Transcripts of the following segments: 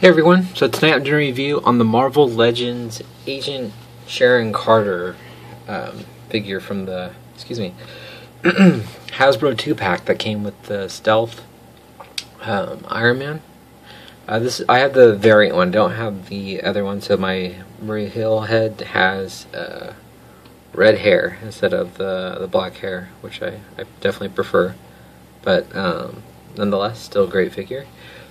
Hey everyone, so tonight I'm doing a review on the Marvel Legends Agent Sharon Carter figure from the, Hasbro 2-pack that came with the Stealth Iron Man. I have the variant one, don't have the other one, so my Marie Hill head has red hair instead of the black hair, which I definitely prefer, but nonetheless, still a great figure.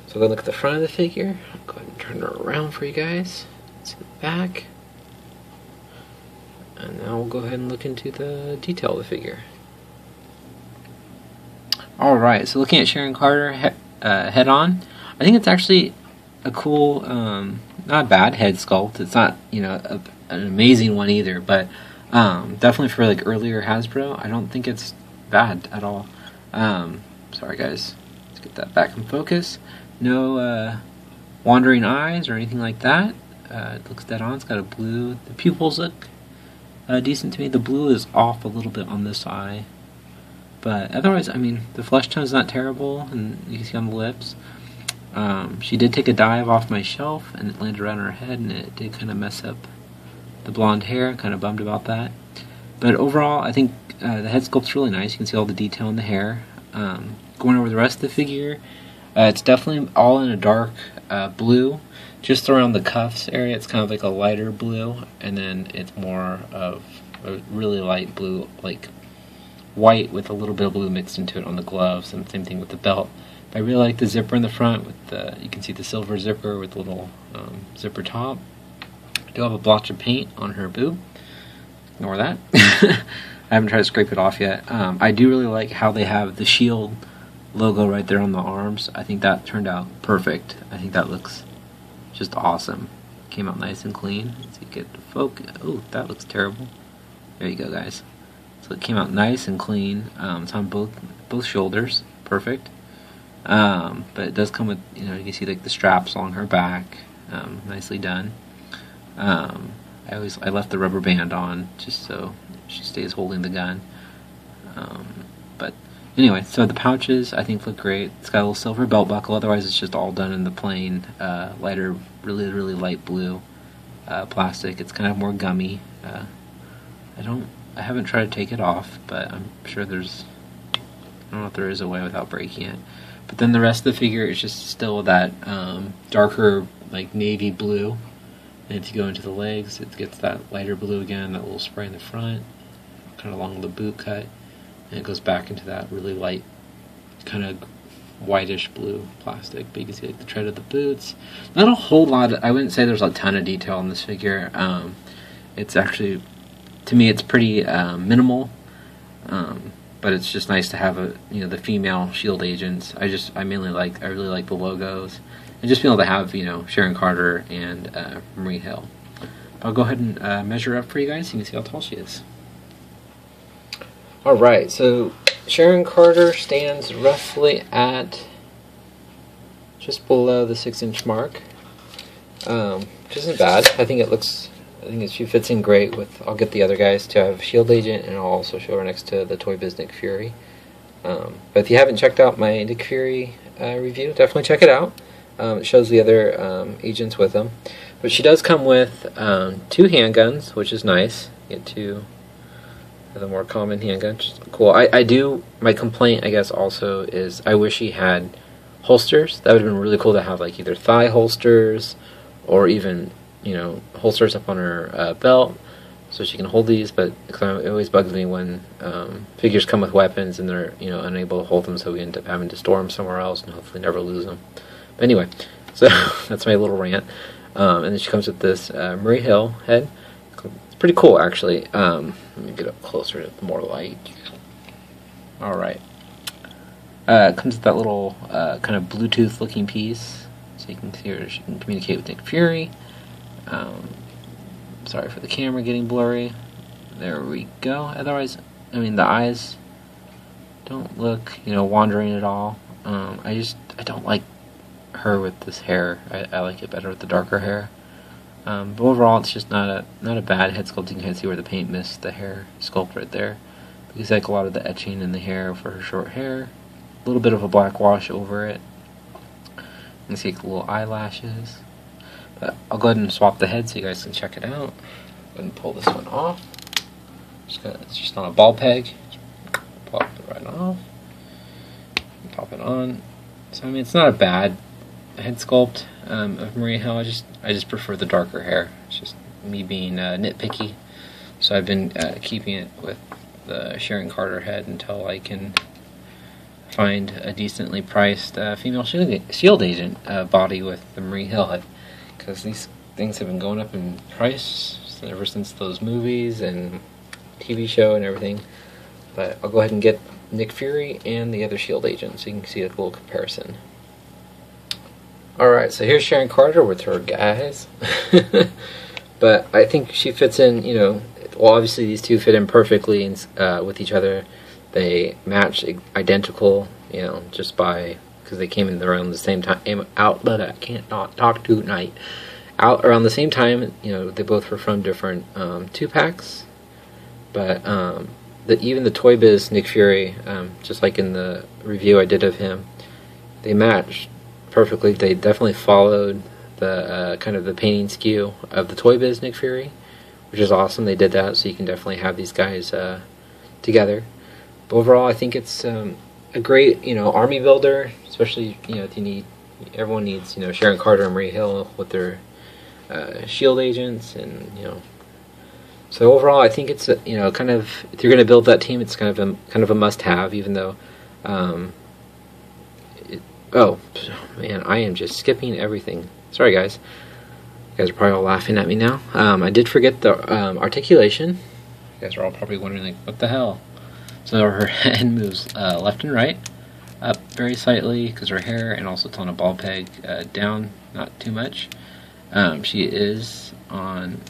So we'll go look at the front of the figure. I'll go ahead and turn her around for you guys. See the back. And now we'll go ahead and look into the detail of the figure. Alright, so looking at Sharon Carter head on, I think it's actually a cool, not bad head sculpt. It's not, an amazing one either, but definitely for like earlier Hasbro, I don't think it's bad at all. Sorry guys, let's get that back in focus. No wandering eyes or anything like that. It looks dead on. It's got a blue. The pupils look decent to me. The blue is off a little bit on this eye, but otherwise, I mean, the flesh tone is not terrible, and you can see on the lips. She did take a dive off my shelf, and it landed around her head, and it did kind of mess up the blonde hair. Kind of bummed about that. But overall, I think the head sculpt's really nice. You can see all the detail in the hair. Going over the rest of the figure. It's definitely all in a dark blue. Just around the cuffs area, it's kind of like a lighter blue, and then it's more of a really light blue, like white with a little bit of blue mixed into it on the gloves, and same thing with the belt. But I really like the zipper in the front. With you can see the silver zipper with the little zipper top. I do have a blotch of paint on her boob. Ignore that. I haven't tried to scrape it off yet. I do really like how they have the shield logo right there on the arms. I think that turned out perfect. I think that looks just awesome. Came out nice and clean. Let's see, get the focus. Oh, that looks terrible. There you go, guys. So it came out nice and clean. It's on both shoulders. Perfect. But it does come with, you can see like the straps along her back. Nicely done. I left the rubber band on just so she stays holding the gun. But anyway, so the pouches I think look great. It's got a little silver belt buckle. Otherwise, it's just all done in the plain, lighter, really light blue plastic. It's kind of more gummy. I haven't tried to take it off, but I'm sure I don't know if there is a way without breaking it. But then the rest of the figure is just still that darker, like navy blue. And if you go into the legs, it gets that lighter blue again, that little spray in the front, kind of along the boot cut. And it goes back into that really light, kind of whitish blue plastic. But you can see like the tread of the boots. Not a whole lot. I wouldn't say there's a ton of detail on this figure. It's actually, to me, it's pretty minimal. But it's just nice to have the female shield agents. I really like the logos, and just being able to have Sharon Carter and Marie Hill. I'll go ahead and measure up for you guys so you can see how tall she is. Alright, so Sharon Carter stands roughly at just below the 6-inch mark, which isn't bad. I think she fits in great with. I'll get the other guys to have Shield Agent, and I'll also show her next to the Toy Biz Nick Fury. But if you haven't checked out my Nick Fury review, definitely check it out. It shows the other agents with them. But she does come with 2 handguns, which is nice. You get 2 of the more common handguns. Cool. My complaint, I guess, also is I wish she had holsters. That would have been really cool to have, like, either thigh holsters or even holsters up on her belt so she can hold these. But it always bugs me when figures come with weapons and they're unable to hold them, so we end up having to store them somewhere else and hopefully never lose them. But anyway, so that's my little rant. And then she comes with this Marie Hill head. It's pretty cool, actually. Let me get up closer to the more light. Alright. It comes with that little kind of Bluetooth looking piece, so you can see her. She can communicate with Nick Fury. Sorry for the camera getting blurry. There we go. Otherwise, the eyes don't look, wandering at all. I don't like her with this hair. I like it better with the darker hair. But overall, it's just not a bad head sculpt. You can see where the paint missed the hair sculpt right there. Because like a lot of the etching in the hair for her short hair. A little bit of a black wash over it. You can see the little eyelashes. But I'll go ahead and swap the head so you guys can check it out. Go ahead and pull this one off. It's just on a ball peg. Pop it right off. Pop it on. So I mean, it's not a bad head sculpt of Maria Hill. I just prefer the darker hair. It's just me being nitpicky. So I've been keeping it with the Sharon Carter head until I can find a decently priced female shield agent body with the Marie Hill head, because these things have been going up in price ever since those movies and TV show and everything. But I'll go ahead and get Nick Fury and the other shield agent so you can see a little comparison. Alright, so here's Sharon Carter with her guys. But I think she fits in, you know, well, obviously these two fit in perfectly with each other. They match identical, you know, just because they came in around the same time, but I can't not talk tonight. Out around the same time, you know, they both were from different 2-packs. But even the Toy Biz Nick Fury, just like in the review I did of him, they matched perfectly. They definitely followed the kind of the painting skew of the Toy Biz Nick Fury, which is awesome. They did that, so you can definitely have these guys together. But overall, I think it's a great, you know, army builder, especially, you know, if everyone needs, you know, Sharon Carter and Marie Hill with their shield agents, and, you know, so overall, I think it's you know, kind of, if you're going to build that team, it's kind of a must-have. Even though, oh man, I am just skipping everything. Sorry, guys. You guys are probably all laughing at me now. I did forget the articulation. You guys are all probably wondering, like, what the hell? So her head moves left and right, up very slightly because her hair, and also it's on a ball peg, down, not too much. She is on,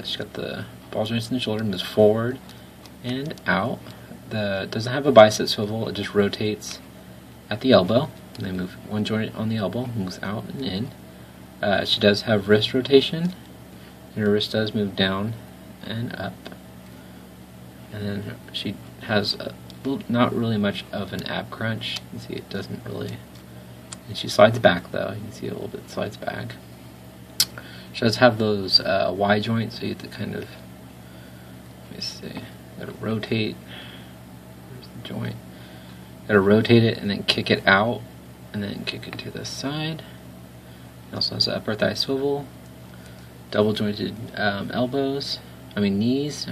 she's got the ball joints in the shoulder, moves forward and out. Doesn't have a bicep swivel, it just rotates at the elbow. And they move one joint on the elbow, moves out and in. She does have wrist rotation, and her wrist does move down and up. And then she has not really much of an ab crunch. You can see it doesn't really. And she slides back though. You can see a little bit slides back. She does have those Y joints, so you have to kind of, let me see, gotta rotate. Where's the joint? Gotta rotate it and then kick it out, and then kick it to the side. It also has an upper thigh swivel, double jointed knees.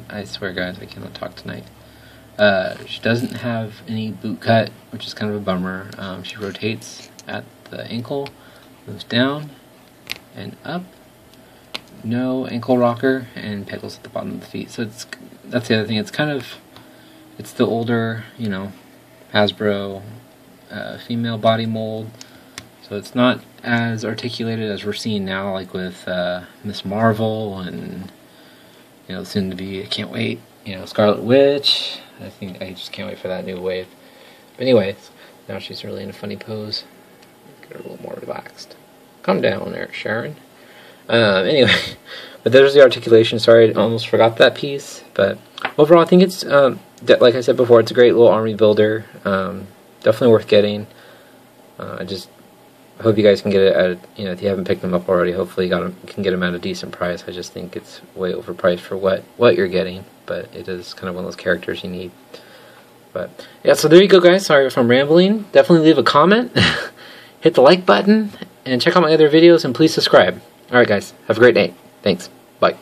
I swear, guys, I cannot talk tonight. She doesn't have any boot cut, which is kind of a bummer. She rotates at the ankle, moves down and up. No ankle rocker, and pedals at the bottom of the feet. So that's the other thing. It's the older, you know, Hasbro female body mold. So it's not as articulated as we're seeing now, like with Miss Marvel and, you know, soon to be, I can't wait, you know, Scarlet Witch. I just can't wait for that new wave. But anyways, now she's really in a funny pose. Get her a little more relaxed. Calm down there, Sharon. Anyway, but there's the articulation. Sorry, I almost forgot that piece. But overall, I think it's, like I said before, it's a great little army builder. Definitely worth getting. I hope you guys can get it at, you know, if you haven't picked them up already, hopefully you can get them at a decent price. I just think it's way overpriced for what you're getting, but it is kind of one of those characters you need. But yeah, so there you go, guys. Sorry if I'm rambling. Definitely leave a comment, hit the like button, and check out my other videos, and please subscribe. Alright, guys, have a great day. Thanks. Bye.